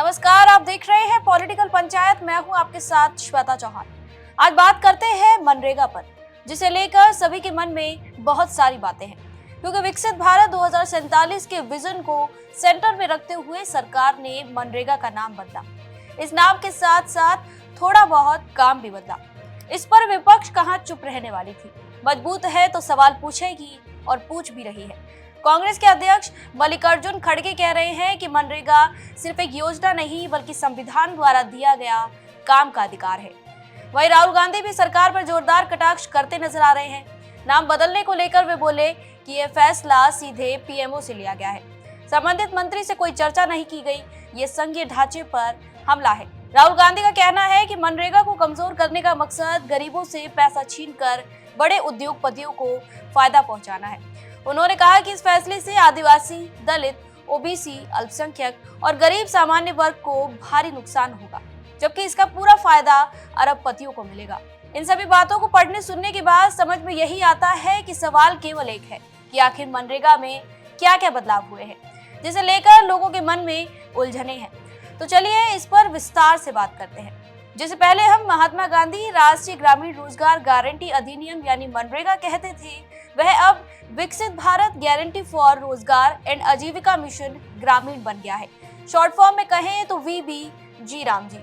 नमस्कार, आप देख रहे हैं पॉलिटिकल पंचायत। मैं हूं आपके साथ श्वेता चौहान। आज बात करते हैं मनरेगा पर, जिसे लेकर सभी के मन में बहुत सारी बातें हैं, क्योंकि विकसित भारत 2047 के विजन को सेंटर में रखते हुए सरकार ने मनरेगा का नाम बदला। इस नाम के साथ साथ थोड़ा बहुत काम भी बदला। इस पर विपक्ष कहां चुप रहने वाली थी। मजबूत है तो सवाल पूछेगी और पूछ भी रही है। कांग्रेस के अध्यक्ष मल्लिकार्जुन खड़गे कह रहे हैं कि मनरेगा सिर्फ एक योजना नहीं बल्कि संविधान द्वारा दिया गया काम का अधिकार है। वहीं राहुल गांधी भी सरकार पर जोरदार कटाक्ष करते नजर आ रहे हैं। नाम बदलने को लेकर वे बोले कि यह फैसला सीधे पीएमओ से लिया गया है। संबंधित मंत्री से कोई चर्चा नहीं की गई। ये संघीय ढांचे पर हमला है। राहुल गांधी का कहना है कि मनरेगा को कमजोर करने का मकसद गरीबों से पैसा छीनकर बड़े उद्योगपतियों को फायदा पहुंचाना है। उन्होंने कहा कि इस फैसले से आदिवासी, दलित, ओबीसी, अल्पसंख्यक और गरीब सामान्य वर्ग को भारी नुकसान होगा, जबकि इसका पूरा फायदा अरबपतियों को मिलेगा। इन सभी बातों को पढ़ने सुनने के बाद समझ में यही आता है कि सवाल केवल एक है कि आखिर मनरेगा में क्या क्या बदलाव हुए हैं, जिसे लेकर लोगों के मन में उलझने हैं। तो चलिए इस पर विस्तार से बात करते हैं। जिसे पहले हम महात्मा गांधी राष्ट्रीय ग्रामीण रोजगार गारंटी अधिनियम यानी मनरेगा कहते थे, वह अब विकसित भारत गारंटी फॉर रोजगार एंड आजीविका मिशन ग्रामीण बन गया है। शॉर्ट फॉर्म में कहें तो VBG रामजी।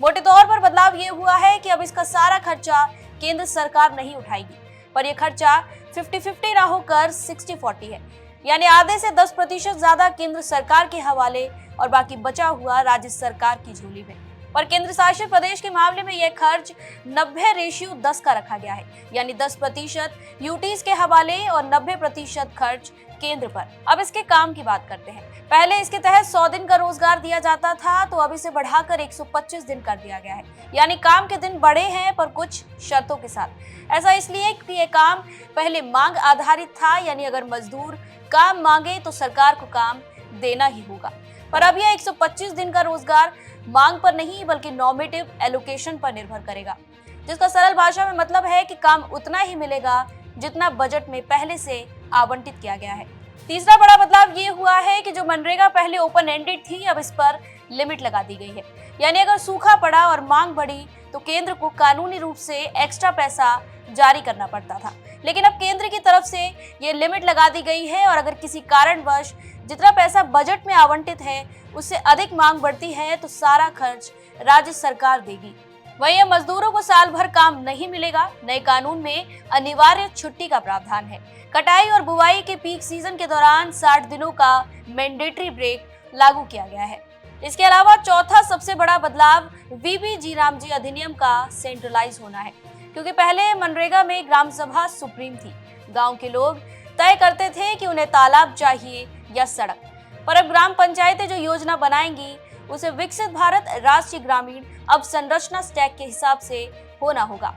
मोटे तौर पर बदलाव ये हुआ है कि अब इसका सारा खर्चा केंद्र सरकार नहीं उठाएगी, पर यह खर्चा 50-50 ना होकर 60-40 है, यानी आधे से 10% ज्यादा केंद्र सरकार के हवाले और बाकी बचा हुआ राज्य सरकार की झोली में। पर केंद्र शासित प्रदेश के मामले में यह खर्च 90:10 का रखा गया है, यानी 10% यूटीज के हवाले और 90% खर्च केंद्र पर। अब इसके काम की बात करते हैं। पहले इसके तहत 100 दिन का रोजगार दिया जाता था, तो अब इसे बढ़ाकर 125 दिन कर दिया गया है, यानी काम के दिन बढ़े हैं पर कुछ शर्तों के साथ। ऐसा इसलिए कि यह काम पहले मांग आधारित था, यानी अगर मजदूर काम मांगे तो सरकार को काम देना ही होगा। पर अब यह 125 दिन का रोजगार मांग पर नहीं बल्कि नॉर्मेटिव एलोकेशन पर निर्भर करेगा, जिसका सरल भाषा में मतलब है कि काम उतना ही मिलेगा जितना बजट में पहले से आवंटित किया गया है। तीसरा बड़ा बदलाव ये हुआ है कि जो मनरेगा पहले ओपन एंडेड थी, अब इस पर लिमिट लगा दी गई है, यानी अगर सूखा पड़ा और मांग बढ़ी तो केंद्र को कानूनी रूप से एक्स्ट्रा पैसा जारी करना पड़ता था। लेकिन अब केंद्र की तरफ से ये लिमिट लगा दी गई है और अगर किसी कारणवश जितना पैसा बजट में आवंटित है उससे अधिक मांग बढ़ती है तो सारा खर्च राज्य सरकार देगी। वहीं मजदूरों को साल भर काम नहीं मिलेगा। नए कानून में अनिवार्य छुट्टी का प्रावधान है। कटाई और बुवाई के पीक सीजन के दौरान 60 दिनों का मैंडेटरी ब्रेक लागू किया गया है। इसके अलावा चौथा सबसे बड़ा बदलाव VBG रामजी अधिनियम का सेंट्रलाइज होना है, क्योंकि पहले मनरेगा में ग्राम सभा सुप्रीम थी। गांव के लोग तय करते थे कि उन्हें तालाब चाहिए या सड़क, पर अब ग्राम पंचायतें जो योजना बनाएंगी उसे विकसित भारत राष्ट्रीय ग्रामीण अब संरचना स्टैक के हिसाब से होना होगा।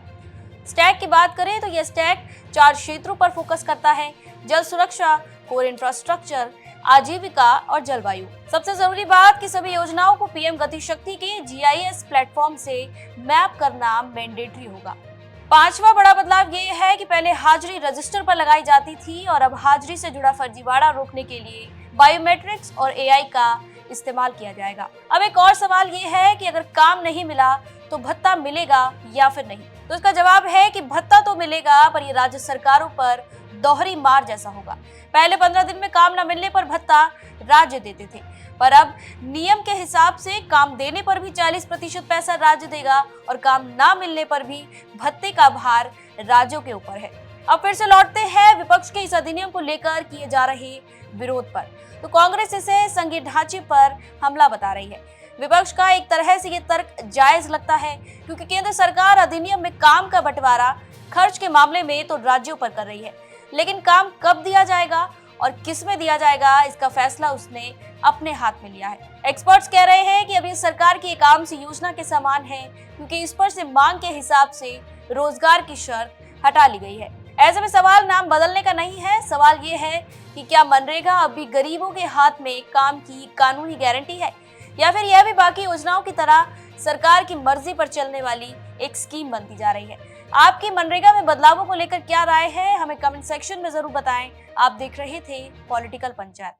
स्टैक की बात करें तो यह स्टैक 4 क्षेत्रों पर फोकस करता है: जल सुरक्षा, कोर इंफ्रास्ट्रक्चर, आजीविका और जलवायु। सबसे जरूरी बात कि सभी योजनाओं को PM गति शक्ति के GIS प्लेटफॉर्म से मैप करना मैंडेटरी होगा। पांचवा बड़ा बदलाव ये है कि पहले हाजिरी रजिस्टर पर लगाई जाती थी और अब हाजिरी से जुड़ा फर्जीवाड़ा रोकने के लिए बायोमेट्रिक्स और AI का इस्तेमाल किया जाएगा। अब एक और सवाल ये है कि अगर काम नहीं मिला तो भत्ता मिलेगा या फिर नहीं। तो इसका जवाब है कि भत्ता तो मिलेगा, पर ये राज्य सरकारों पर दोहरी मार जैसा होगा। पहले 15 दिन में काम न मिलने पर भत्ता राज्य देते थे, पर अब नियम के हिसाब से काम देने पर भी 40% पैसा राज्य देगा और काम ना मिलने पर भी भत्ते का भार राज्यों के ऊपर है। अब फिर से लौटते हैं विपक्ष के इस अधिनियम को लेकर किए जा रहे विरोध पर। तो कांग्रेस इसे संघीय ढांचे पर हमला बता रही है। विपक्ष का एक तरह से ये तर्क जायज लगता है, क्योंकि केंद्र सरकार अधिनियम में काम का बंटवारा खर्च के मामले में तो राज्यों पर कर रही है, लेकिन काम कब दिया जाएगा और किस में दिया जाएगा इसका फैसला उसने अपने हाथ में लिया है। एक्सपर्ट्स कह रहे हैं कि अब ये सरकार की एक आम सी योजना के समान है, क्योंकि इस पर से मांग के हिसाब से रोजगार की शर्त हटा ली गई है। ऐसे में सवाल नाम बदलने का नहीं है, सवाल ये है कि क्या मनरेगा अब भी गरीबों के हाथ में काम की कानूनी गारंटी है, या फिर यह भी बाकी योजनाओं की तरह सरकार की मर्जी पर चलने वाली एक स्कीम बनती जा रही है। आपकी मनरेगा में बदलावों को लेकर क्या राय है, हमें कमेंट सेक्शन में जरूर बताएं। आप देख रहे थे पॉलिटिकल पंचायत।